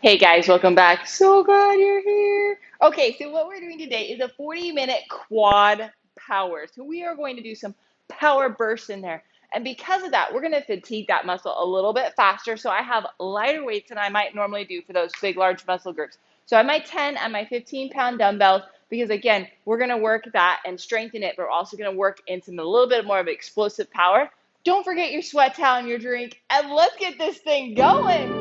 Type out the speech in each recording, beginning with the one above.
Hey guys, welcome back. So glad you're here. Okay, so what we're doing today is a 40-minute quad power. So we are going to do some power bursts in there. And because of that, we're going to fatigue that muscle a little bit faster. So I have lighter weights than I might normally do for those big, large muscle groups. So I have my 10 and my 15-pound dumbbells because, again, we're going to work that and strengthen it, but we're also going to work into a little bit more of explosive power. Don't forget your sweat towel and your drink, and let's get this thing going.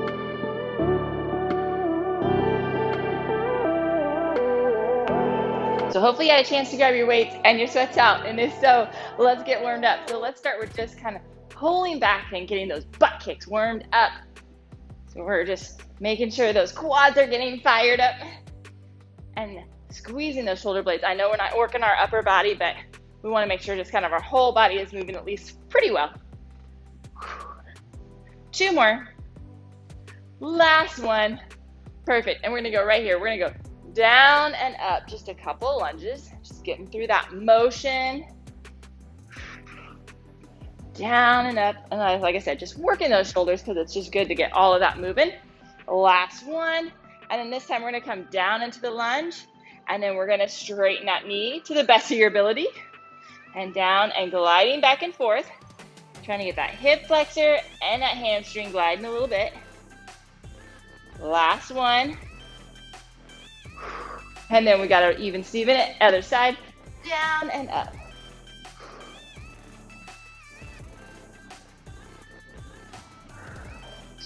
So hopefully you had a chance to grab your weights and your sweats out. And if so, let's get warmed up. So let's start with just kind of pulling back and getting those butt kicks warmed up. So we're just making sure those quads are getting fired up and squeezing those shoulder blades. I know we're not working our upper body, but we want to make sure just kind of our whole body is moving at least pretty well. 2 more. Last one. Perfect. And we're going to go right here. We're going to go down and up, just a couple lunges, just getting through that motion. Down and up, and like I said, just working those shoulders because it's just good to get all of that moving. Last one, and then this time we're going to come down into the lunge, and then we're going to straighten that knee to the best of your ability, and down and gliding back and forth, trying to get that hip flexor and that hamstring gliding a little bit. Last one. And then we got to even Steven it, other side, down and up.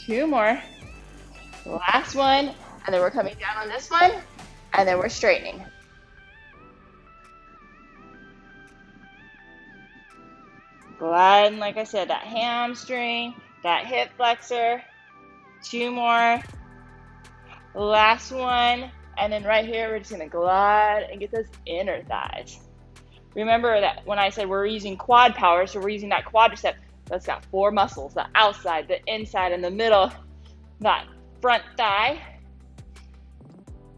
Two more. Last one. And then we're coming down on this one. And then we're straightening. Gliding, like I said, that hamstring, that hip flexor. 2 more. Last one. And then right here, we're just going to glide and get those inner thighs. Remember that when I said we're using quad power, so we're using that quadricep, that's got 4 muscles, the outside, the inside, and the middle, that front thigh.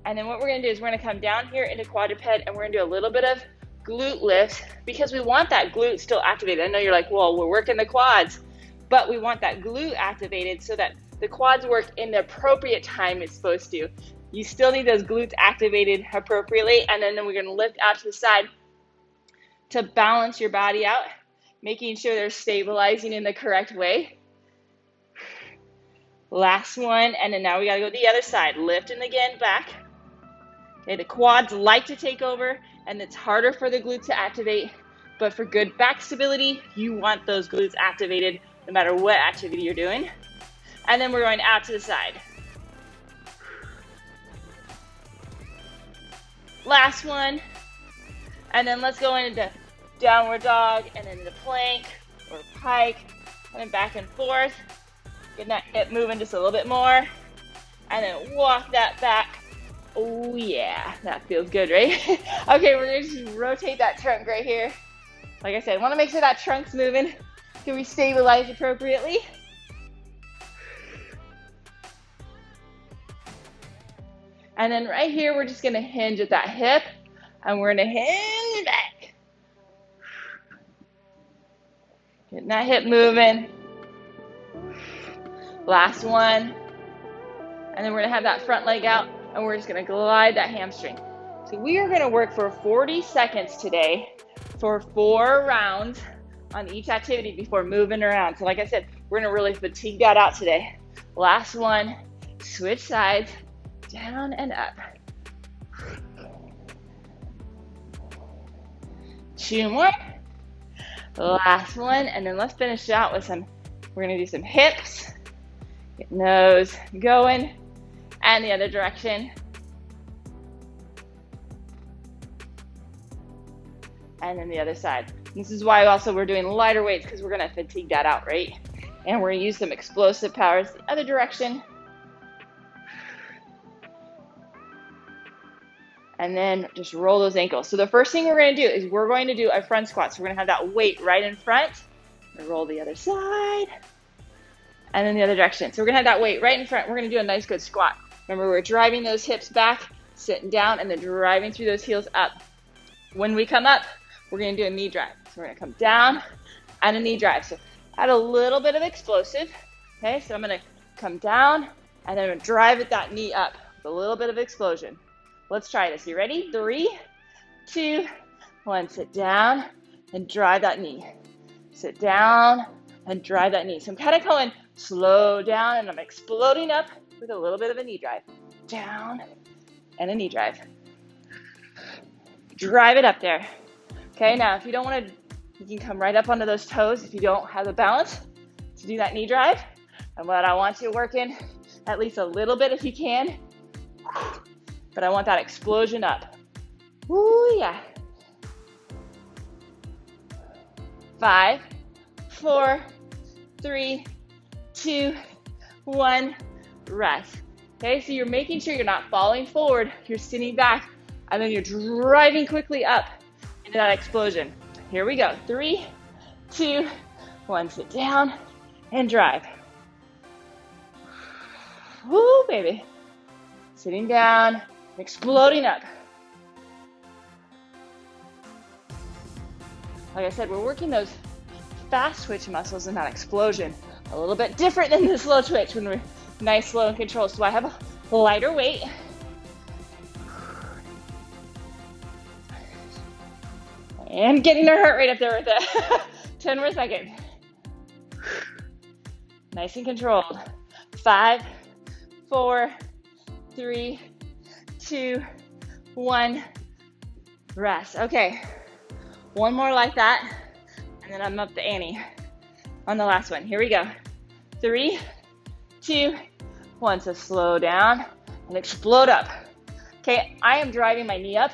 And then what we're going to do is we're going to come down here into quadruped, and we're going to do a little bit of glute lift because we want that glute still activated. I know you're like, well, we're working the quads, but we want that glute activated so that the quads work in the appropriate time it's supposed to. You still need those glutes activated appropriately, and then we're going to lift out to the side to balance your body out, making sure they're stabilizing in the correct way. Last one, and then now we got to go the other side, lifting again back. Okay, the quads like to take over, and it's harder for the glutes to activate, but for good back stability, you want those glutes activated no matter what activity you're doing. And then we're going out to the side. Last one, and then let's go into downward dog, and then into plank or pike, and then back and forth, getting that hip moving just a little bit more, and then walk that back. Oh yeah, that feels good, right? Okay, we're gonna just rotate that trunk right here. Like I said, I want to make sure that trunk's moving. Can we stabilize appropriately? And then right here, we're just gonna hinge at that hip, and we're gonna hinge back. Getting that hip moving. Last one. And then we're gonna have that front leg out, and we're just gonna glide that hamstring. So we are gonna work for 40 seconds today for 4 rounds on each activity before moving around. So like I said, we're gonna really fatigue that out today. Last one, switch sides. Down and up. 2 more. Last one, and then let's finish it out with we're gonna do some hips. Getting those going. And the other direction. And then the other side. This is why also we're doing lighter weights, because we're gonna fatigue that out, right? And we're gonna use some explosive powers the other direction. And then just roll those ankles. So the first thing we're going to do is we're going to do a front squat. So we're going to have that weight right in front. And roll the other side. And then the other direction. So we're going to have that weight right in front. We're going to do a nice good squat. Remember, we're driving those hips back, sitting down, and then driving through those heels up. When we come up, we're going to do a knee drive. So we're going to come down and a knee drive. So add a little bit of explosive. Okay, so I'm going to come down And then drive that knee up with a little bit of explosion. Let's try this. You ready? 3, 2, 1. Sit down and drive that knee. Sit down and drive that knee. So I'm kind of going slow down and I'm exploding up with a little bit of a knee drive. Down and a knee drive. Drive it up there. Okay, now if you don't want to, you can come right up onto those toes if you don't have the balance to do that knee drive. And what I want you to work in at least a little bit if you can. But I want that explosion up. Woo, yeah. 5, 4, 3, 2, 1, rest. Okay, so you're making sure you're not falling forward, you're sitting back, and then you're driving quickly up into that explosion. Here we go. 3, 2, 1, sit down and drive. Woo, baby. Sitting down, exploding up. Like I said, we're working those fast twitch muscles in that explosion. A little bit different than the slow twitch when we're nice, slow, and control. So I have a lighter weight. And getting our heart rate up there with it. 10 more seconds. Nice and controlled. 5, 4, 3, 2, 1. Rest. Okay. One more like that. And then I'm up to Annie on the last one. Here we go. 3, 2, 1. So slow down and explode up. Okay, I am driving my knee up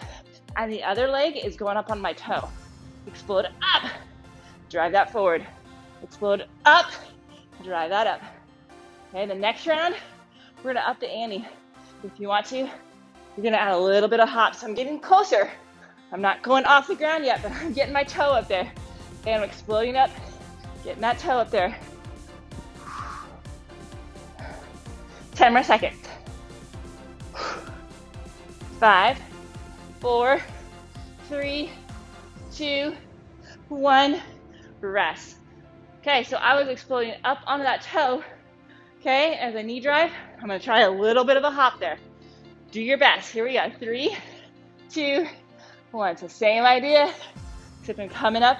and the other leg is going up on my toe. Explode up. Drive that forward. Explode up. Drive that up. Okay, the next round, we're gonna up to Annie. If you want to, you're gonna add a little bit of hop. So I'm getting closer. I'm not going off the ground yet, but I'm getting my toe up there. Okay, I'm exploding up, getting that toe up there. 10 more seconds. 5, 4, 3, 2, 1, rest. Okay, so I was exploding up onto that toe. Okay, as a knee drive, I'm gonna try a little bit of a hop there. Do your best. Here we go. 3, 2, 1. So same idea, except I'm coming up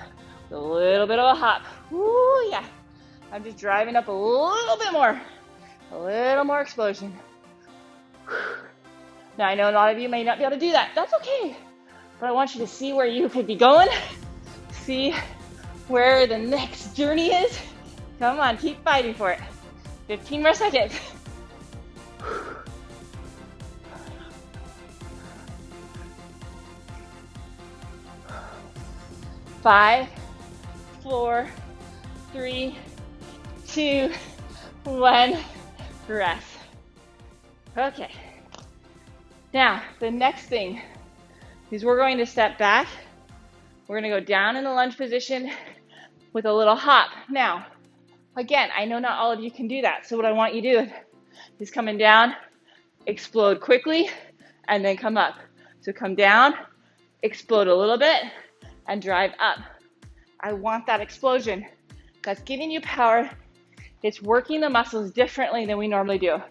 with a little bit of a hop. Woo, yeah. I'm just driving up a little bit more. A little more explosion. Now I know a lot of you may not be able to do that. That's okay. But I want you to see where you could be going. See where the next journey is. Come on, keep fighting for it. 15 more seconds. 5, 4, 3, 2, 1, rest. Okay. Now, the next thing is we're going to step back. We're going to go down in the lunge position with a little hop. Now, again, I know not all of you can do that. So what I want you to do is coming down, explode quickly, and then come up. So come down, explode a little bit, and drive up. I want that explosion. That's giving you power. It's working the muscles differently than we normally do.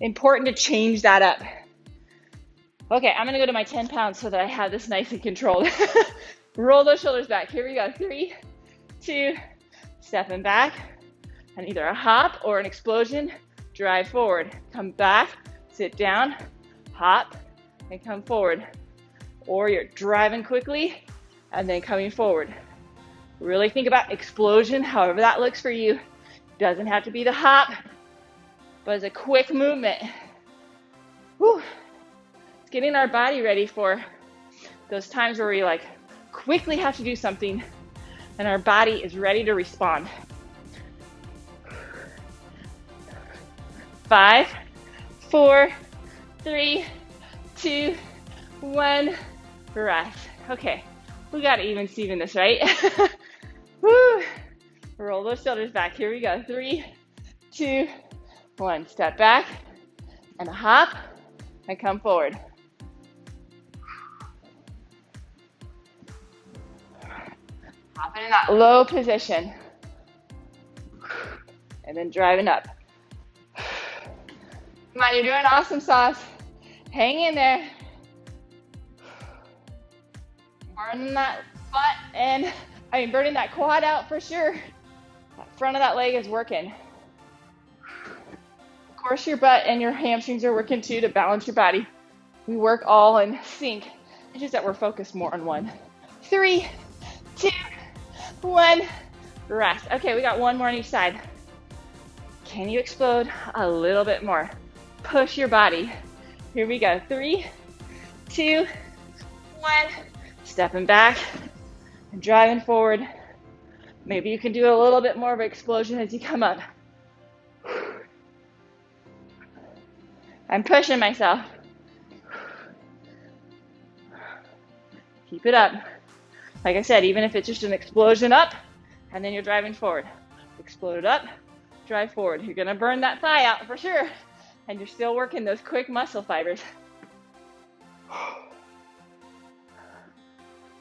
Important to change that up. Okay, I'm gonna go to my 10 pounds so that I have this nice and controlled. Roll those shoulders back. Here we go. 3, 2, stepping back, and either a hop or an explosion. Drive forward. Come back, sit down, hop, and come forward. Or you're driving quickly and then coming forward. Really think about explosion, however that looks for you. Doesn't have to be the hop, but it's a quick movement. Whew. It's getting our body ready for those times where we like quickly have to do something and our body is ready to respond. 5, 4, 3, 2, 1, rest. Okay, we got to even Steven this, right? Woo. Roll those shoulders back. Here we go. 3, 2, 1. Step back and a hop and come forward. Hopping in that low position and then driving up. Come on, you're doing awesome, Sauce. Hang in there. Burning that butt and, burning that quad out for sure. That front of that leg is working. Of course, your butt and your hamstrings are working too to balance your body. We work all in sync. It's just that we're focused more on one. 3, 2, 1, rest. Okay, we got one more on each side. Can you explode a little bit more? Push your body. Here we go. 3, 2, 1. Stepping back and driving forward. Maybe you can do a little bit more of an explosion as you come up. I'm pushing myself. Keep it up. Like I said, even if it's just an explosion up, and then you're driving forward. Explode up, drive forward. You're gonna burn that thigh out for sure, and you're still working those quick muscle fibers. I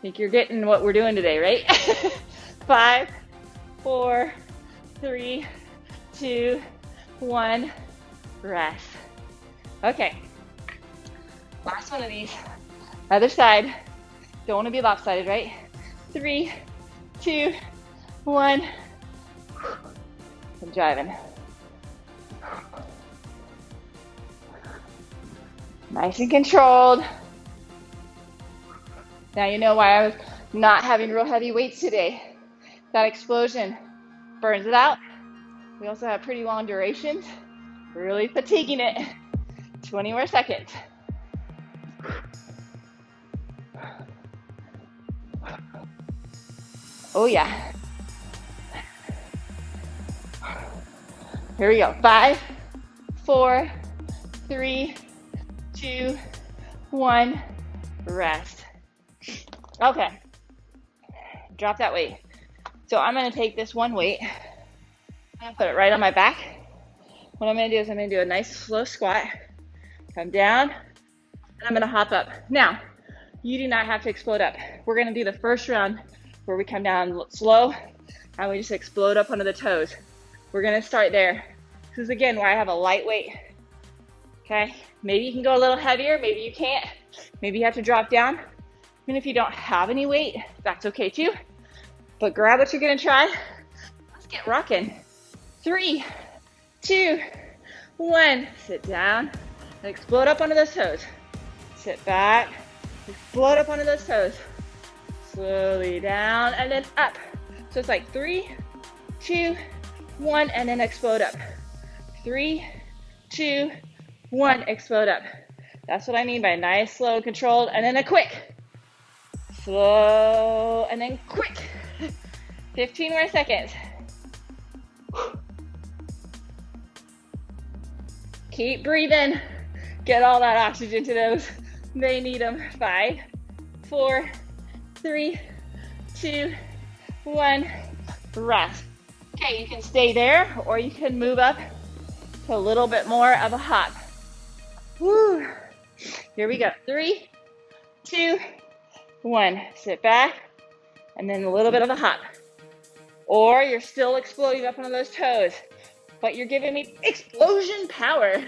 think you're getting what we're doing today, right? 5, 4, 3, 2, 1, rest. Okay, last one of these. Other side. Don't want to be lopsided, right? 3, 2, 1. I'm driving. Nice and controlled. Now you know why I was not having real heavy weights today. That explosion burns it out. We also have pretty long durations. Really fatiguing it. 20 more seconds. Oh yeah. Here we go. 5, 4, 3, 2, 1. Rest. Okay. Drop that weight. So I'm going to take this one weight. I'm going to put it right on my back. What I'm going to do is I'm going to do a nice slow squat. Come down. And I'm going to hop up. Now, you do not have to explode up. We're going to do the first round where we come down slow and we just explode up onto the toes. We're going to start there. This is again why I have a light weight. Okay, maybe you can go a little heavier, maybe you can't. Maybe you have to drop down. Even if you don't have any weight, that's okay too. But grab what you're going to try. Let's get rocking. 3, 2, 1. Sit down and explode up onto those toes. Sit back, explode up onto those toes. Slowly down and then up. So it's like 3, 2, 1, and then explode up. 3, 2, 1, explode up. That's what I mean by nice, slow, controlled, and then a quick. Slow, and then quick. 15 more seconds. Keep breathing. Get all that oxygen to those. They need them. 5, 4, 3, 2, 1. Rest. Okay, you can stay there or you can move up to a little bit more of a hop. Woo. Here we go. 3, 2, 1. Sit back and then a little bit of a hop. Or you're still exploding up on those toes, but you're giving me explosion power.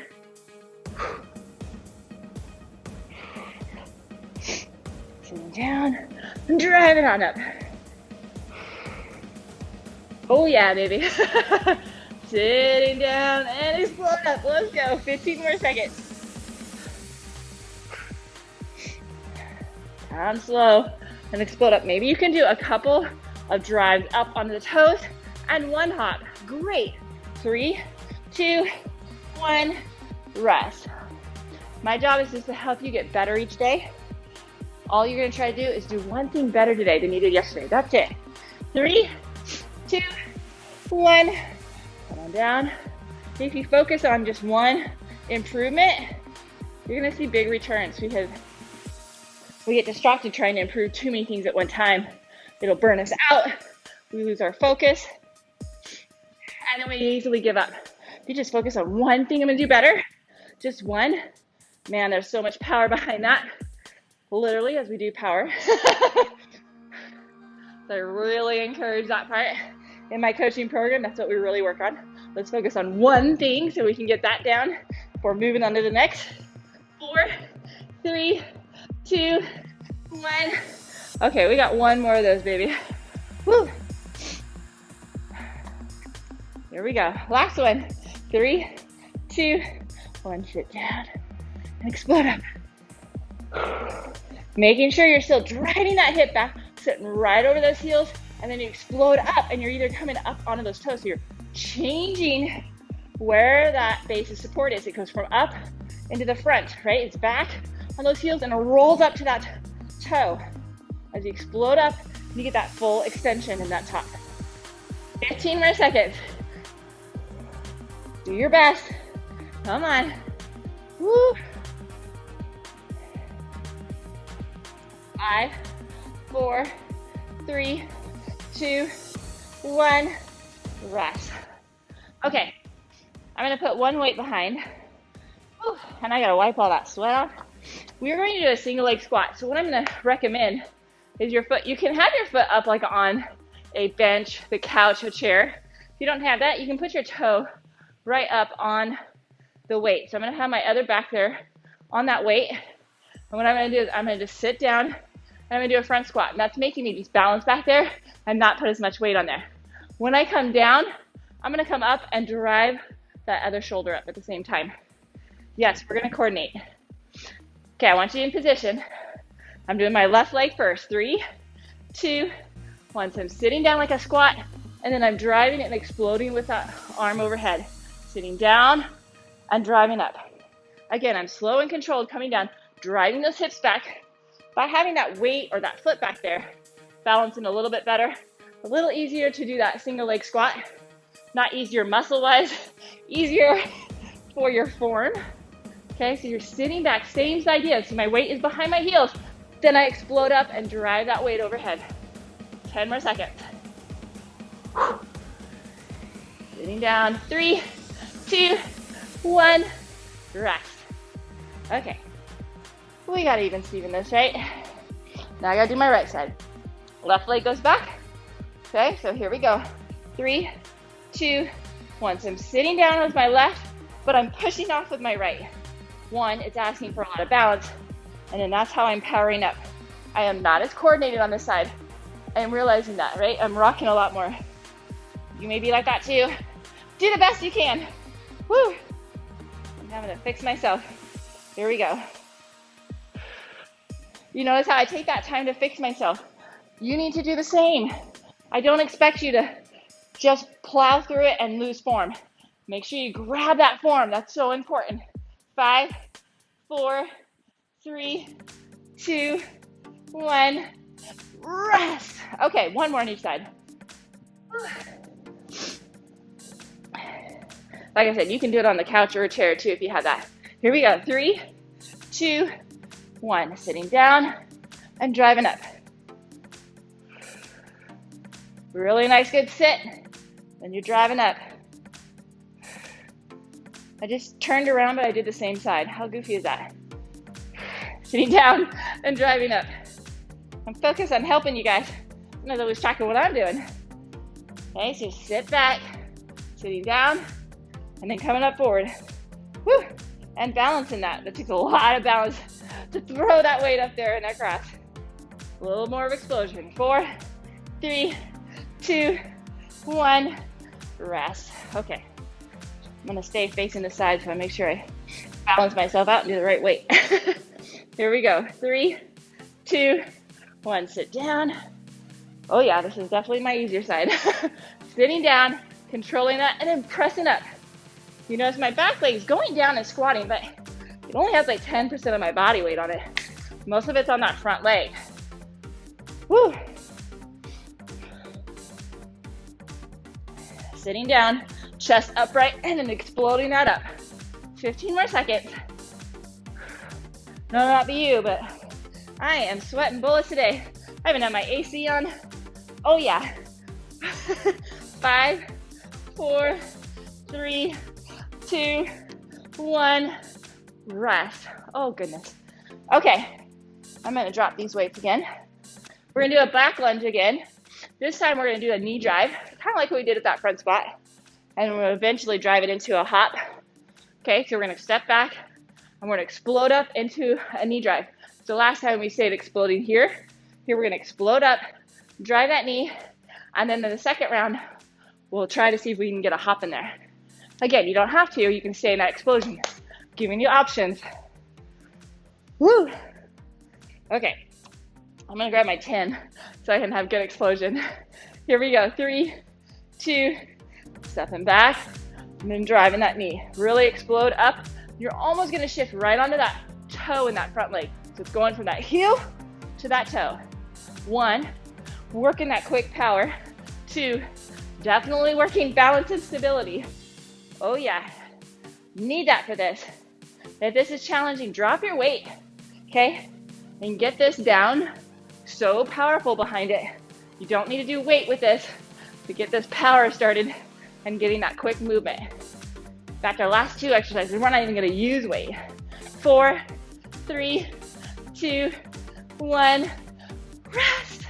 Sitting down and driving on up. Oh yeah, baby. Sitting down and explode up. Let's go. 15 more seconds. Down slow and explode up. Maybe you can do a couple of drives up onto the toes and one hop. Great. 3, 2, 1. Rest. My job is just to help you get better each day. All you're going to try to do is do one thing better today than you did yesterday. That's it. 3, 2, 1. Come on down. If you focus on just one improvement, you're going to see big returns because we get distracted trying to improve too many things at one time. It'll burn us out. We lose our focus. And then we easily give up. If you just focus on one thing I'm going to do better, just one, man, there's so much power behind that. Literally, as we do power. So I really encourage that part. In my coaching program, that's what we really work on. Let's focus on one thing so we can get that down We're moving on to the next. 4, 3, 2, 1. Okay, we got one more of those, baby. Woo. Here we go. Last one. 3, 2, 1. Sit down and explode up. Making sure you're still driving that hip back, sitting right over those heels, and then you explode up, and you're either coming up onto those toes, so you're changing where that base of support is. It goes from up into the front, right? It's back on those heels, and it rolls up to that toe. As you explode up, you get that full extension in that top. 15 more seconds. Do your best. Come on. Woo. 5, 4, 3, 2, 1. Rest. Okay, I'm gonna put one weight behind. Whew, and I gotta wipe all that sweat off. We're going to do a single leg squat. So what I'm gonna recommend is your foot, you can have your foot up like on a bench, the couch, a chair. If you don't have that, you can put your toe right up on the weight. So I'm gonna have my other back there on that weight. And what I'm gonna do is I'm gonna just sit down and I'm gonna do a front squat. And that's making me just balance back there and not put as much weight on there. When I come down, I'm gonna come up and drive that other shoulder up at the same time. Yes, we're gonna coordinate. Okay, I want you in position. I'm doing my left leg first. 3, 2, 1. So I'm sitting down like a squat, and then I'm driving it and exploding with that arm overhead. Sitting down and driving up. Again, I'm slow and controlled coming down, driving those hips back. By having that weight or that foot back there, balancing a little bit better, a little easier to do that single leg squat. Not easier muscle-wise, easier for your form. Okay, so you're sitting back, same idea. So my weight is behind my heels. Then I explode up and drive that weight overhead. 10 more seconds. Sitting down. 3, 2, 1. Rest. Okay. We got even Steven this, right? Now I gotta do my right side. Left leg goes back. Okay, so here we go. 3, 2, 1. So I'm sitting down with my left, but I'm pushing off with my right. 1, it's asking for a lot of balance, and then that's how I'm powering up. I am not as coordinated on this side. I am realizing that, right? I'm rocking a lot more. You may be like that too. Do the best you can. Woo! I'm having to fix myself. Here we go. You notice how I take that time to fix myself. You need to do the same. I don't expect you to just plow through it and lose form. Make sure you grab that form. That's so important. 5, 4, 3, 2, 1. Rest. Okay, one more on each side. Like I said, you can do it on the couch or a chair too if you have that. Here we go. 3, 2, 1. Sitting down and driving up. Really nice, good sit. Then you're driving up. I just turned around, but I did the same side. How goofy is that? Sitting down and driving up. I'm focused on helping you guys. Sometimes I lose track of what I'm doing. Okay, so sit back, sitting down, and then coming up forward. Woo! And balancing that. That takes a lot of balance to throw that weight up there and across. A little more of explosion. 4, 3, 2, 1. Rest. Okay. I'm gonna stay facing the side so I make sure I balance myself out and do the right weight. Here we go. 3, 2, 1. Sit down. Oh yeah, this is definitely my easier side. Sitting down, controlling that, and then pressing up. You notice my back leg is going down and squatting, but it only has like 10% of my body weight on it. Most of it's on that front leg. Woo! Sitting down, chest upright, and then exploding that up. 15 more seconds. No, not be you, but I am sweating bullets today. I haven't had my AC on. Oh yeah. 5, 4, 3, 2, 1. Rest. Oh goodness. Okay, I'm gonna drop these weights again. We're gonna do a back lunge again. This time we're gonna do a knee drive, kind of like what we did at that front squat. And we'll eventually drive it into a hop. Okay, so we're gonna step back and we're gonna explode up into a knee drive. So last time we stayed exploding here. Here we're gonna explode up, drive that knee, and then in the second round, we'll try to see if we can get a hop in there. Again, you don't have to, you can stay in that explosion. Giving you options. Woo! Okay, I'm gonna grab my 10 so I can have good explosion. Here we go, 3, 2, stepping back, and then driving that knee. Really explode up. You're almost gonna shift right onto that toe in that front leg. So it's going from that heel to that toe. 1, working that quick power. 2, definitely working balance and stability. Oh yeah, need that for this. If this is challenging, drop your weight, okay? And get this down. So powerful behind it. You don't need to do weight with this to get this power started and getting that quick movement. In fact, our last 2 exercises, we're not even gonna use weight. 4, 3, 2, 1, rest.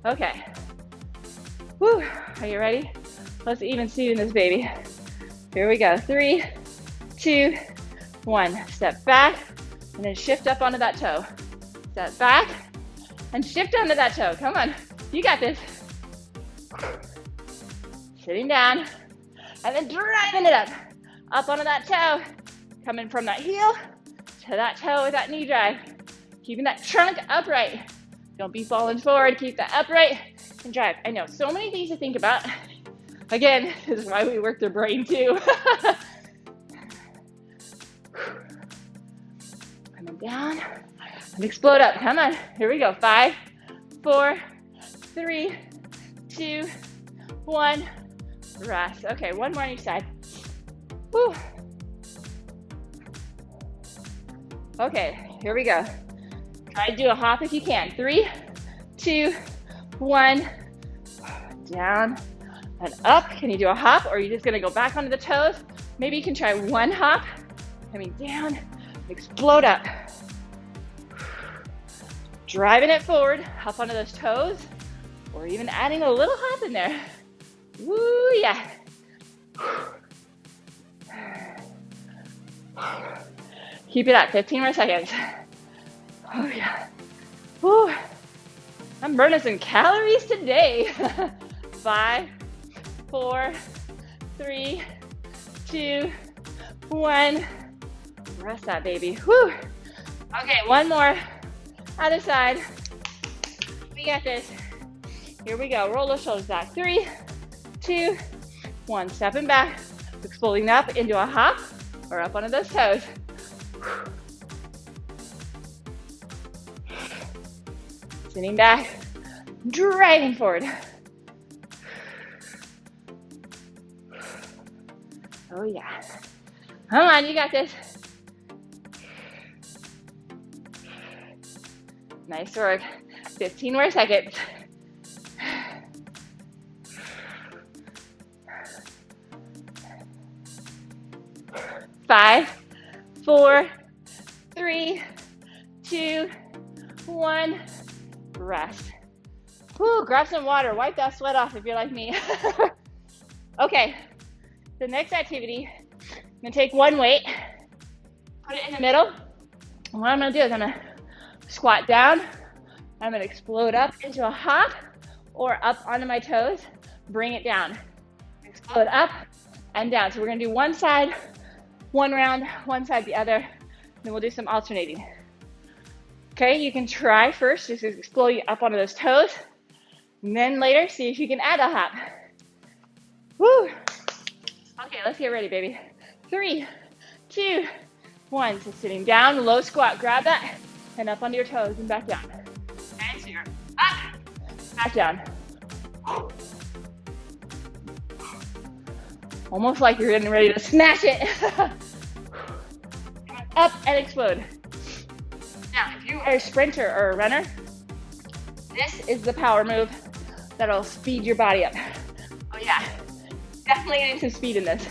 Okay. Woo, are you ready? Let's even seat in this baby. Here we go, 3, 2, 1. Step back, and then shift up onto that toe. Step back, and shift onto that toe. Come on, you got this. Sitting down, and then driving it up. Up onto that toe. Coming from that heel to that toe with that knee drive. Keeping that trunk upright. Don't be falling forward, keep that upright, and drive. I know, so many things to think about. Again, this is why we work the brain too. Coming down, and explode up. Come on, here we go. 5, 4, 3, 2, 1, rest. Okay, one more on each side. Whew. Okay, here we go. Try to do a hop if you can. 3, 2, 1, down and up. Can you do a hop, or are you just gonna go back onto the toes? Maybe you can try one hop, coming down, explode up. Driving it forward, up onto those toes, or even adding a little hop in there. Woo, yeah. Keep it at 15 more seconds. Oh yeah. Woo. I'm burning some calories today. 5, 4, 3, 2, 1. Rest that baby. Woo. Okay, one more. Other side. We got this. Here we go. Roll those shoulders back. 3, 2, 1. Stepping back. Exploding up into a hop or up onto those toes. Sitting back. Driving forward. Oh yeah. Come on, you got this. Nice work. 15 more seconds. 5, 4, 3, 2, 1. Rest. Whew, grab some water. Wipe that sweat off if you're like me. Okay, the next activity, I'm gonna take one weight, put it in the middle. And what I'm gonna do is I'm gonna squat down. I'm gonna explode up into a hop or up onto my toes, bring it down. Explode up and down. So we're gonna do one side, one round, one side the other, then we'll do some alternating. Okay, you can try first, just explode up onto those toes, and then later, see if you can add a hop. Woo! Okay, let's get ready, baby. 3, 2, 1. So sitting down, low squat, grab that, and up onto your toes and back down. Okay, so you're up, back down. Almost like you're getting ready to smash it. Up and explode. Now, if you are a sprinter or a runner, this is the power move that'll speed your body up. Oh yeah, definitely getting some speed in this.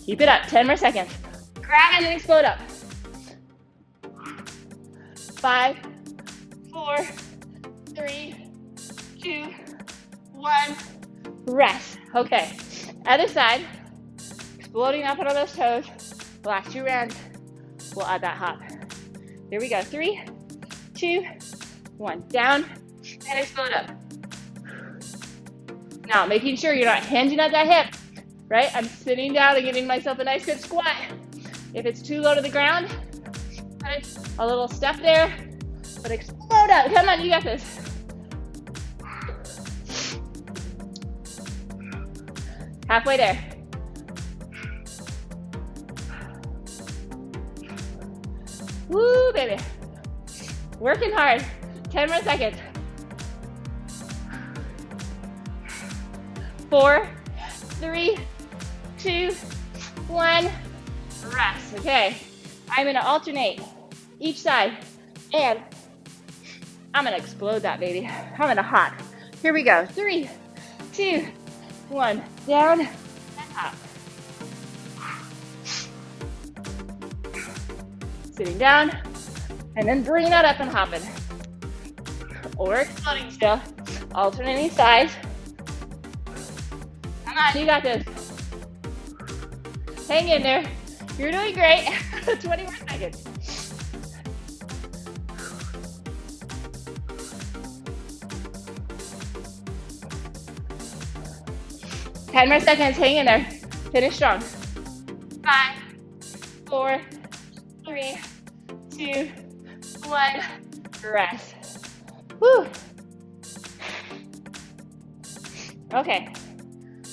Keep it up, 10 more seconds. Grab it and explode up. 5, 4, 3, 2, 1, rest. Okay, other side. exploding up onto those toes. Last 2 rounds, we'll add that hop. Here we go. 3, 2, 1. Down and explode up. Now, making sure you're not hinging at that hip, right? I'm sitting down and giving myself a nice good squat. If it's too low to the ground, put a little step there, but explode up. Come on, you got this. Halfway there. Woo, baby. Working hard. 10 more seconds. 4, 3, 2, 1. Rest. Okay. I'm going to alternate each side, and I'm going to explode that, baby. I'm going to hop. Here we go. 3, 2, 1. Down and up. Sitting down, and then bringing that up and hopping. Or exploding still. Alternating sides. Come on, you got this. Hang in there. You're doing great. 20 more seconds. Ten more seconds. Hang in there. Finish strong. 5, 4, 3, 2, 1. Rest. Woo. Okay.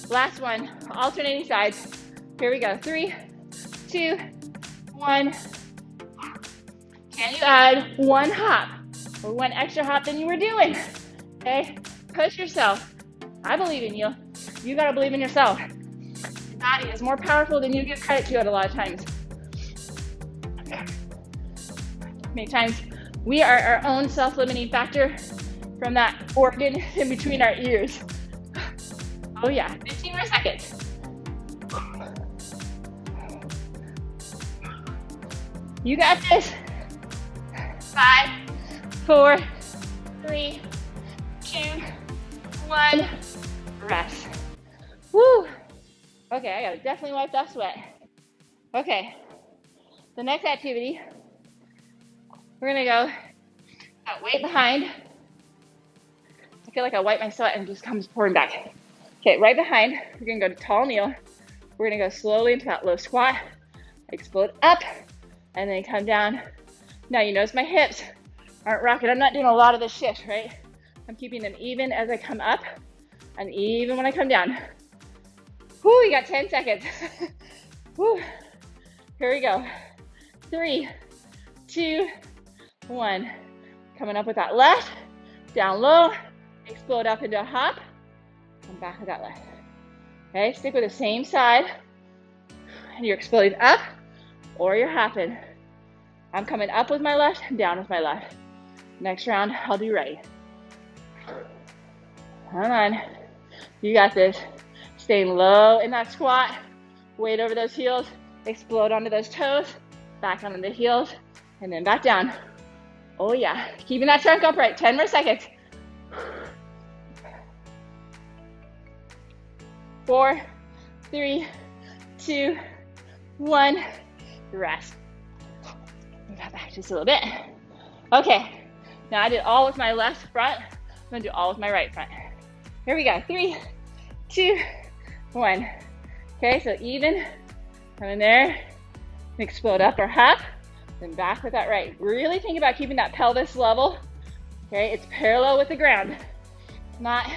Last one. Alternating sides. Here we go. 3, 2, 1. Can you add one hop or one extra hop than you were doing? Okay. Push yourself. I believe in you. You gotta believe in yourself. Your body is more powerful than you give credit to it a lot of times. Many times we are our own self-limiting factor from that organ in between our ears. Oh yeah, 15 more seconds. You got this. 5, 4, 3, 2, 1. Rest. Woo. Okay, I gotta definitely wipe that sweat. Okay, the next activity, we're gonna go weight behind. I feel like I wipe my sweat and it just comes pouring back. Okay, right behind, we're gonna go to tall kneel. We're gonna go slowly into that low squat, explode up, and then come down. Now you notice my hips aren't rocking. I'm not doing a lot of this shift, right? I'm keeping them even as I come up and even when I come down. Whoo, you got 10 seconds. Whoo. Here we go. 3, 2, 1. Coming up with that left, down low, explode up into a hop, and back with that left. Okay, stick with the same side, and you're exploding up, or you're hopping. I'm coming up with my left, and down with my left. Next round, I'll do right. Come on. You got this. Staying low in that squat. Weight over those heels. Explode onto those toes. Back onto the heels. And then back down. Oh yeah. Keeping that trunk upright. 10 more seconds. 4, 3, 2, 1. Rest. We got back just a little bit. Okay. Now I did all with my left front. I'm going to do all with my right front. Here we go. 3, 2, 1. Okay, so even. Come in there. Explode up or hop. Then back with that right. Really think about keeping that pelvis level. Okay, it's parallel with the ground. Not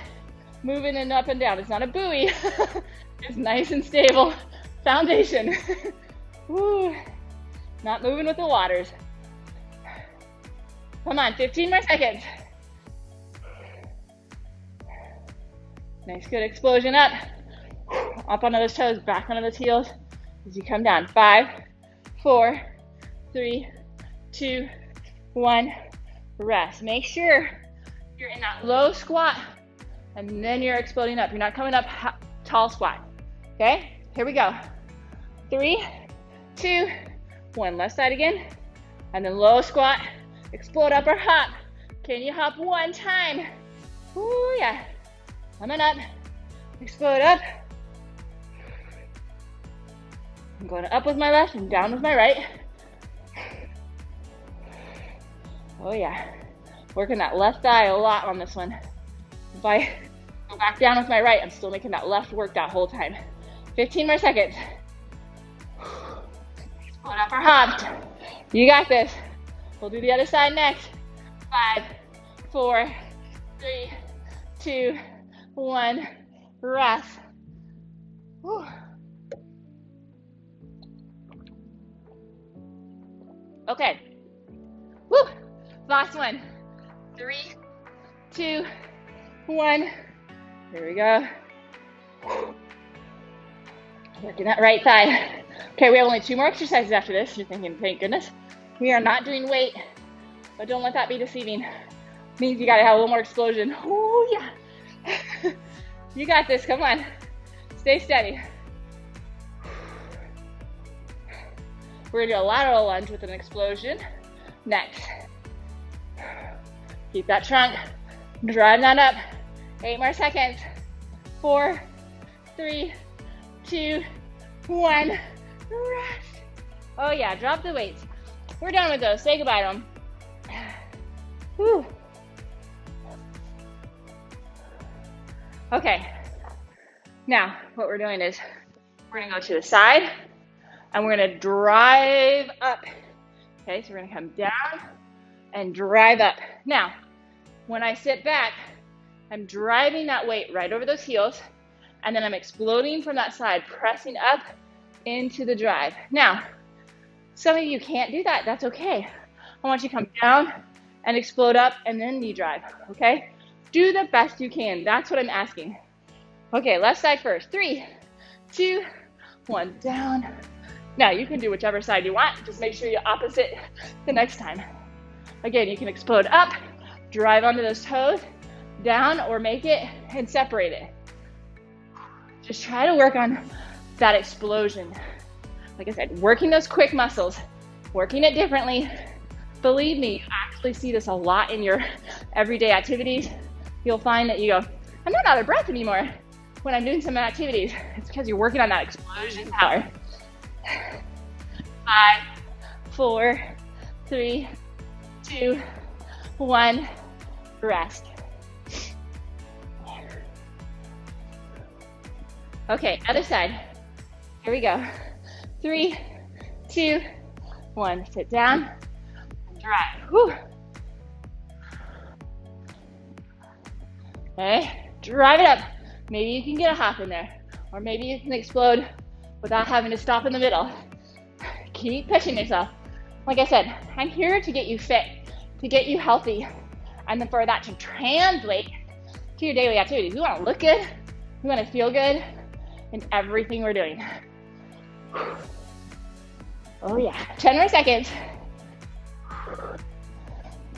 moving and up and down. It's not a buoy. It's nice and stable foundation. Woo. Not moving with the waters. Come on, 15 more seconds. Nice, good explosion up. Up onto those toes, back onto those heels as you come down. 5, 4, 3, 2, 1. Rest. Make sure you're in that low squat and then you're exploding up. You're not coming up tall squat. Okay, here we go. 3, 2, 1. Left side again. And then low squat. Explode up or hop. Can you hop one time? Ooh, yeah. Coming up. Explode up. I'm going up with my left and down with my right. Oh yeah. Working that left thigh a lot on this one. If I go back down with my right, I'm still making that left work that whole time. 15 more seconds. Pull it up or hop. You got this. We'll do the other side next. 5, 4, 3, 2, 1. Rest. Whew. Okay. Woo. Last one. 3, 2, 1. Here we go. Working that right thigh. Okay, we have only 2 more exercises after this. You're thinking, thank goodness. We are not doing weight, but don't let that be deceiving. Means you gotta have a little more explosion. Oh yeah. You got this, come on. Stay steady. We're gonna do a lateral lunge with an explosion. Next. Keep that trunk. Drive that up. 8 more seconds. 4, 3, 2, 1. Rest. Oh yeah, drop the weights. We're done with those. Say goodbye to them. Whew. Okay. Now, what we're doing is we're gonna go to the side and we're gonna drive up. Okay, so we're gonna come down and drive up. Now, when I sit back, I'm driving that weight right over those heels, and then I'm exploding from that side, pressing up into the drive. Now, some of you can't do that. That's okay. I want you to come down and explode up, and then knee drive, okay? Do the best you can. That's what I'm asking. Okay, left side first. 3, 2, 1, down. Now, you can do whichever side you want. Just make sure you're opposite the next time. Again, you can explode up, drive onto those toes, down, or make it and separate it. Just try to work on that explosion. Like I said, working those quick muscles, working it differently. Believe me, you actually see this a lot in your everyday activities. You'll find that you go, I'm not out of breath anymore when I'm doing some activities. It's because you're working on that explosion power. 5, 4, 3, 2, 1, rest. Okay, other side. Here we go. 3, 2, 1. Sit down and drive. Whew. Okay, drive it up. Maybe you can get a hop in there, or maybe you can explode without having to stop in the middle. Keep pushing yourself. Like I said, I'm here to get you fit, to get you healthy, and then for that to translate to your daily activities. We want to look good, we want to feel good in everything we're doing. Oh yeah, 10 more seconds.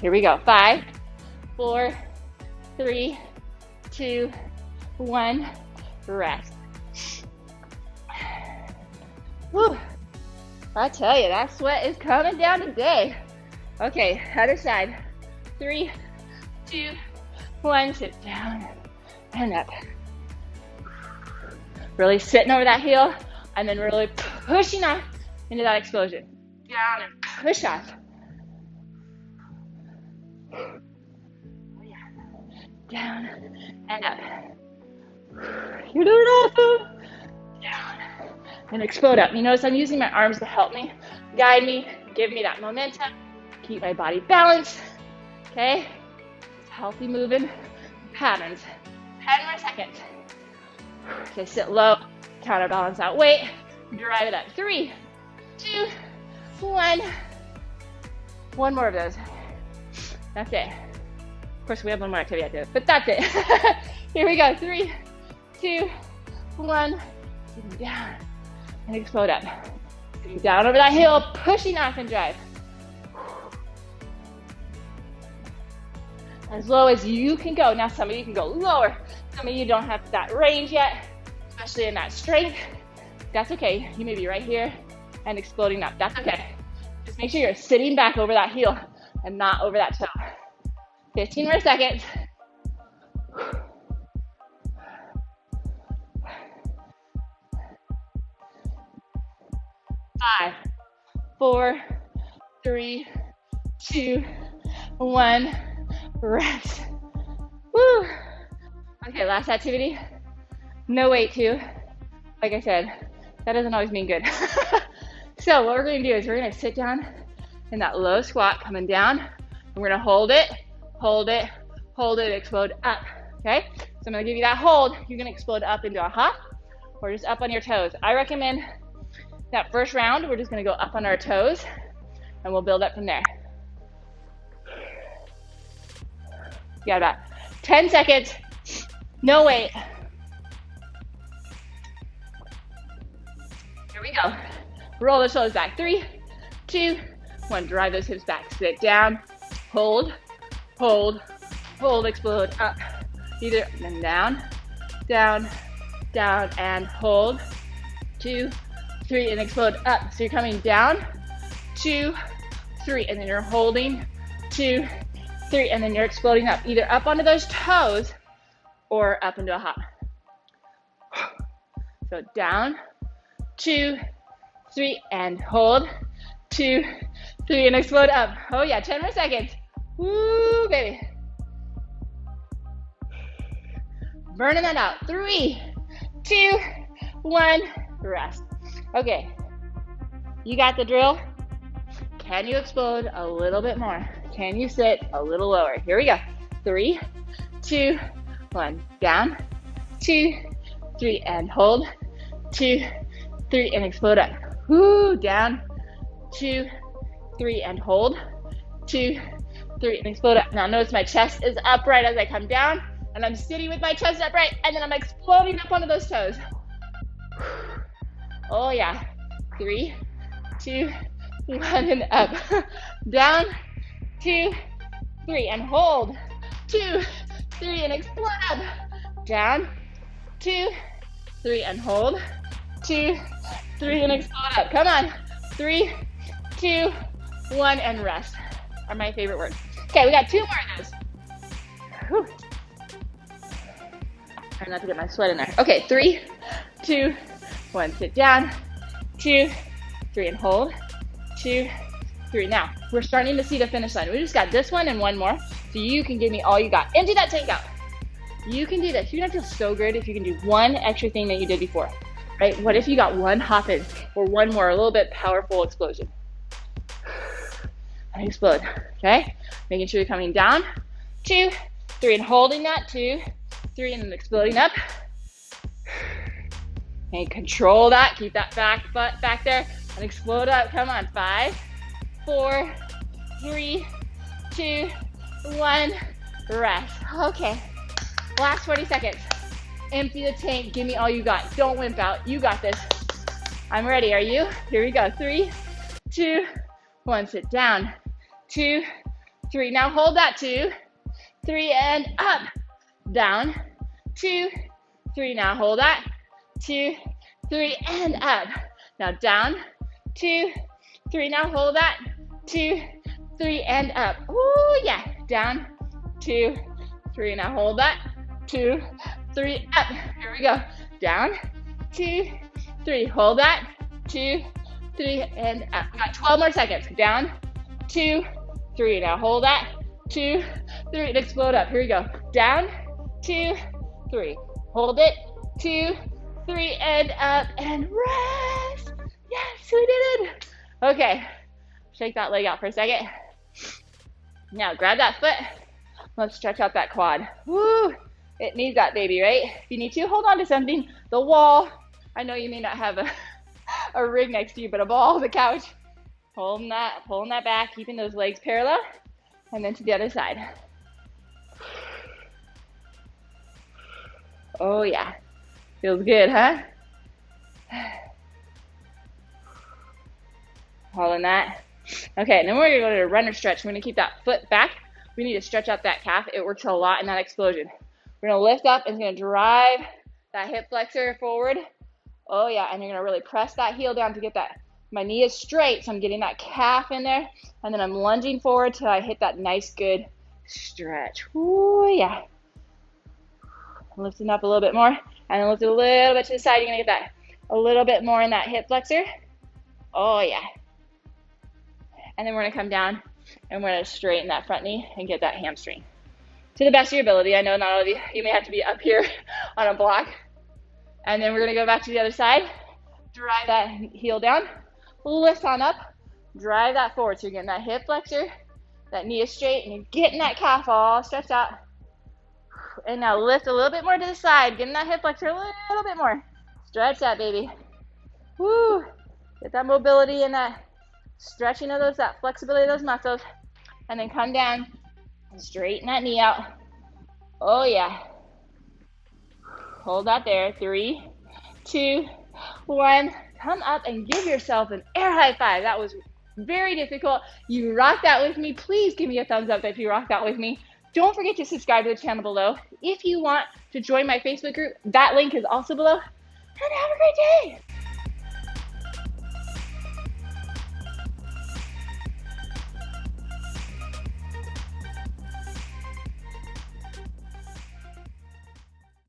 Here we go. 5, 4, 3, 2, 1, rest. Whew. I tell you, that sweat is coming down today. Okay, other side. 3, 2, 1, sit down and up. Really sitting over that heel and then really pushing off into that explosion. Down and push off. Down and up. You're doing awesome. Down and explode up. You notice I'm using my arms to help me, guide me, give me that momentum, keep my body balanced. Okay? It's healthy moving patterns. 10 more seconds. Okay, sit low, counterbalance that weight, drive it up. 3, 2, 1. One more of those. That's it. Of course, we have one more activity I do, but that's it. Here we go. 3, 2, 1. Sitting down and explode up. Sitting down over that hill, pushing off and drive. As low as you can go. Now, some of you can go lower. Some of you don't have that range yet, especially in that strength. That's okay. You may be right here and exploding up. That's okay. Just make sure you're sitting back over that heel and not over that toe. 15 more seconds. 5, 4, 3, 2, 1. Rest. Woo. Okay, last activity. No weight too. Like I said, that doesn't always mean good. So what we're going to do is we're going to sit down in that low squat, coming down. And we're going to hold it, hold it, hold it, explode up. Okay? So I'm going to give you that hold. You're going to explode up into a hop or just up on your toes. I recommend that first round, we're just going to go up on our toes and we'll build up from there. You got about 10 seconds. No weight. Here we go. Roll the shoulders back. 3, 2, 1. Drive those hips back. Sit down. Hold, hold, hold. Explode up. Either and down, down, down, and hold. 2, 3, and explode up. So you're coming down. 2, 3, and then you're holding. 2, 3, and then you're exploding up. Either up onto those toes or up into a hop. So down. 2, 3, and hold. 2, 3, and explode up. Oh yeah, 10 more seconds. Woo, baby. Burning that out. 3, 2, 1, rest. Okay, you got the drill. Can you explode a little bit more? Can you sit a little lower? Here we go. 3, 2, 1. Down. 2, 3, and hold. 2, 3, and explode up. Woo, down. 2, 3, and hold. 2, 3, and explode up. Now notice my chest is upright as I come down, and I'm sitting with my chest upright, and then I'm exploding up onto those toes. Oh yeah. 3, 2, 1, and up. Down. 2, 3, and hold. 2, 3, and explode up. Down. 2, 3, and hold. 2, 3, and explode up. Come on. 3, 2, 1, and rest are my favorite words. Okay, we got 2 more of those. Whew. Try not to get my sweat in there. Okay, 3, 2, 1. Sit down. 2, 3, and hold. 2, 3. Now, we're starting to see the finish line. We just got this one and one more, so you can give me all you got. Empty that tank out. You can do this. You're gonna feel so good if you can do one extra thing that you did before, right? What if you got one hop in or one more, a little bit powerful explosion? And explode, okay? Making sure you're coming down. 2, 3, and holding that. 2, 3, and then exploding up. And control that. Keep that back butt back there and explode up. Come on. 5, 4, 3, 2, 1. Rest. Okay. Last 20 seconds. Empty the tank. Give me all you got. Don't wimp out. You got this. I'm ready. Are you? Here we go. 3, 2, 1. Sit down. 2, 3. Now hold that. 2, 3, and up. Down. 2, 3. Now hold that. 2, 3, and up. Now down. 2, 3. Now hold that. 2, 3, and up. Ooh, yeah. Down. 2, 3. Now hold that. 2, 3, up. Here we go. Down. 2, 3. Hold that. 2, 3, and up. We got 12 more seconds. Down. 2, 3. Now hold that. 2, 3, and explode up. Here we go. Down. 2, 3. Hold it. 2, 3, and up, and rest. Yes, we did it. Okay. Shake that leg out for a second. Now grab that foot. Let's stretch out that quad. Woo! It needs that, baby, right? If you need to, hold on to something. The wall. I know you may not have a rig next to you, but a ball, the couch. Pulling that back, keeping those legs parallel. And then to the other side. Oh, yeah. Feels good, huh? Holding that. Okay, and then we're going to go to a runner stretch. We're going to keep that foot back. We need to stretch out that calf. It works a lot in that explosion. We're going to lift up and it's going to drive that hip flexor forward. Oh, yeah, and you're going to really press that heel down to get that. My knee is straight, so I'm getting that calf in there. And then I'm lunging forward till I hit that nice, good stretch. Ooh, yeah. Lifting up a little bit more. And then lift it a little bit to the side. You're going to get that a little bit more in that hip flexor. Oh yeah. And then we're gonna come down and we're gonna straighten that front knee and get that hamstring. To the best of your ability. I know not all of you may have to be up here on a block. And then we're gonna go back to the other side. Drive that heel down, lift on up, drive that forward. So you're getting that hip flexor, that knee is straight, and you're getting that calf all stretched out. And now lift a little bit more to the side, getting that hip flexor a little bit more. Stretch that, baby. Woo! Get that mobility and that stretching of those, that flexibility of those muscles. And then come down, straighten that knee out. Oh yeah. Hold that there. 3, 2, 1. Come up and give yourself an air high five. That was very difficult. You rocked that with me. Please give me a thumbs up if you rocked that with me. Don't forget to subscribe to the channel below. If you want to join my Facebook group, that link is also below. And have a great day.